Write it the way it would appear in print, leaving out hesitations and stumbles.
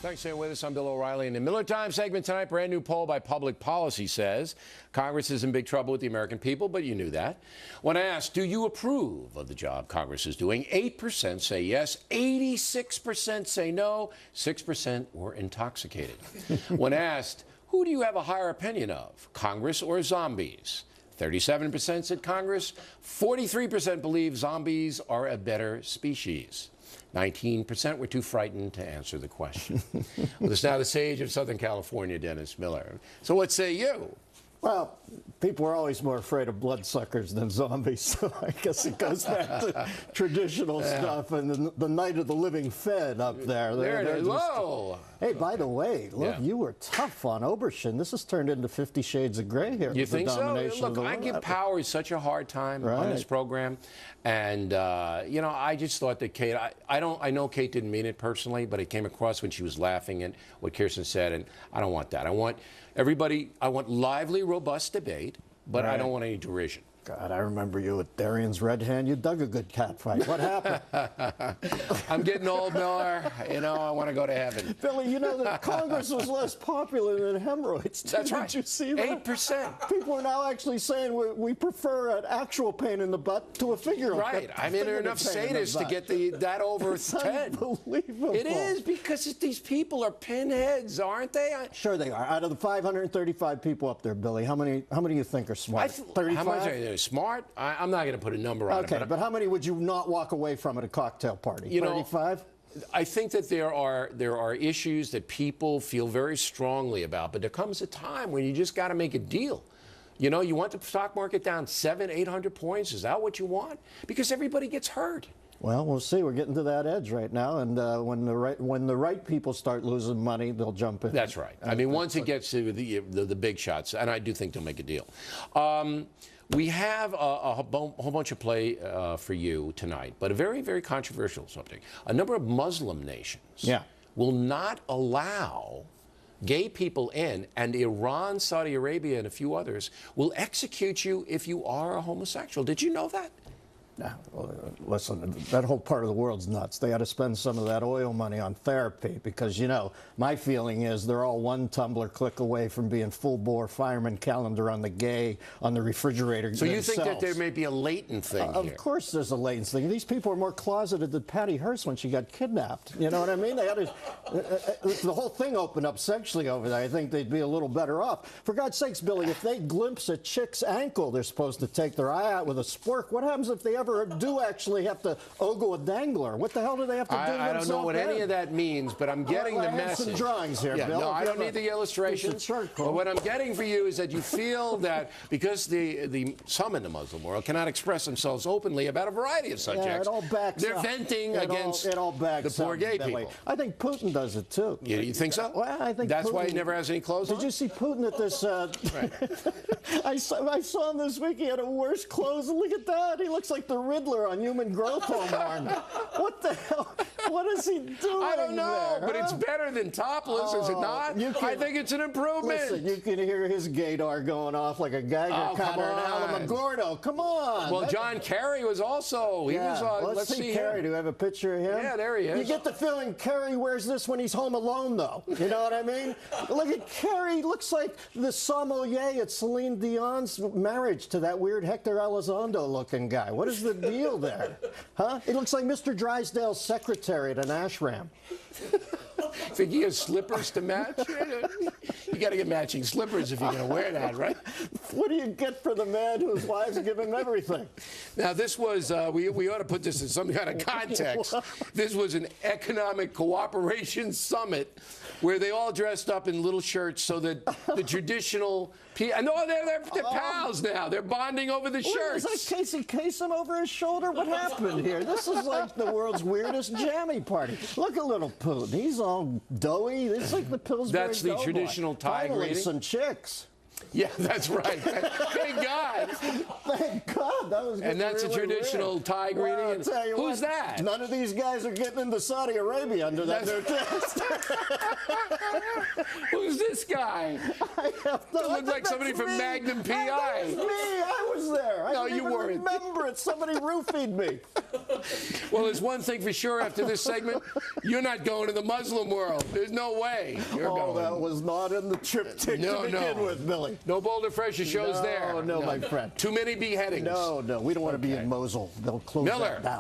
Thanks for staying with us. I'm Bill O'Reilly. In the Miller Time segment tonight, brand new poll by Public Policy says Congress is in big trouble with the American people, but you knew that. When asked, do you approve of the job Congress is doing, 8% say yes, 86% say no, 6% were intoxicated. When asked, who do you have a higher opinion of, Congress or zombies? 37% said Congress, 43% believe zombies are a better species. 19% were too frightened to answer the question. With us now, the sage of Southern California, Dennis Miller. So what say you? Well, people are always more afraid of bloodsuckers than zombies, so I guess it goes back to traditional stuff and the night of the living fed up there. There it is. Whoa! Hey, by the way, look, Yeah. you were tough on Oberschen. This has turned into 50 Shades of Gray here. You with the think so? domination of Look, the I give left. Powers such a hard time on this program, and you know, I just thought that Kate. I know Kate didn't mean it personally, but it came across when she was laughing at what Kirsten said, and I don't want that. I want everybody. I want lively, robust debate, but I don't want any derision. God, I remember you with Darian's red hand. You dug a good cat fight. What happened? I'm getting old, Miller. You know, I want to go to heaven. Billy, you know that Congress was less popular than hemorrhoids. That's right. Did you see that? 8%. People are now actually saying we prefer an actual pain in the butt to a figurative. Right. I mean, there are enough sadists to get that over 10. Unbelievable. It is, because these people are pinheads, aren't they? Sure they are. Out of the 535 people up there, Billy, how many do you think are smart? 35? How much are they smart? I'm not going to put a number on it. Okay, but how many would you not walk away from at a cocktail party? You 35? I think that there are issues that people feel very strongly about, but there comes a time when you just got to make a deal. You know, you want the stock market down 700-800 points. Is that what you want? Because everybody gets hurt. Well, we'll see. We're getting to that edge right now, and when the right people start losing money, they'll jump in. That's right. I mean, once it gets to the big shots, and I do think they'll make a deal. We have a whole bunch of play for you tonight, but a very, very controversial subject. A number of Muslim nations will not allow gay people in, and Iran, Saudi Arabia, and a few others will execute you if you are a homosexual. Did you know that? Listen, that whole part of the world's nuts. They ought to spend some of that oil money on therapy because, you know, my feeling is they're all one tumbler click away from being full-bore fireman calendar on the refrigerator. So you think that there may be a latent thing here? Of course there's a latent thing. These people are more closeted than Patty Hearst when she got kidnapped. You know what I mean? They had the whole thing opened up sexually over there. I think they'd be a little better off. For God's sakes, Billy, if they glimpse a chick's ankle, they're supposed to take their eye out with a spork. What happens if they ever do actually have to ogle a dangler? What the hell do they have to do? I don't know what any of that means, but I'm getting the message. I have some drawings here, Bill. No, I don't need the illustrations. But what I'm getting for you is that you feel that because some in the Muslim world cannot express themselves openly about a variety of subjects, they're venting against the poor gay people. I think Putin does it too. You think so? Well, I think that's why he never has any clothes on? Did you see Putin at this? I saw him this week. He had a worse clothes. Look at that. He looks like the Riddler on human growth hormone. What the hell? What is he doing? I don't know, there, but it's better than topless, is it not? I think it's an improvement. Listen, you can hear his gaydar going off like a Geiger counter in Alamogordo. Come on. Well, John Kerry was also. He was. Let's see Kerry. Do we have a picture of him? Yeah, there he is. You get the feeling Kerry wears this when he's home alone, though. You know what I mean? Look at Kerry. Looks like the sommelier at Celine Dion's marriage to that weird Hector Elizondo-looking guy. What is the deal there? Huh? It looks like Mr. Drysdale's secretary at an ashram. Think he has slippers to match? You got to get matching slippers if you're going to wear that, right? What do you get for the man whose wives give him everything? Now, this was, we ought to put this in some kind of context. This was an economic cooperation summit where they all dressed up in little shirts so that the traditional... No, they're pals now. They're bonding over the shirts. Is that Casey Kasem over his shoulder? What happened here? This is like the world's weirdest jammy party. Look at little Putin. He's all doughy. It's like the Pillsbury That's the traditional tie greeting. Some chicks. Yeah, that's right. Thank God. Thank God. That was and that's really a traditional weird. tie greeting. Well, I'll tell you who's what, that? None of these guys are getting into Saudi Arabia under that new test. Who's this guy? I have no It looked like somebody from Magnum PI. That was me. I was there. I No, don't you even weren't. remember it. Somebody roofied me. Well, there's one thing for sure after this segment, you're not going to the Muslim world. There's no way you're Oh, going. that was not in the triptych to begin with, Billy. No Boulder Fresher shows there. No, my friend. Too many beheadings. No, we don't want to be in Mosul. They'll close Miller. that down.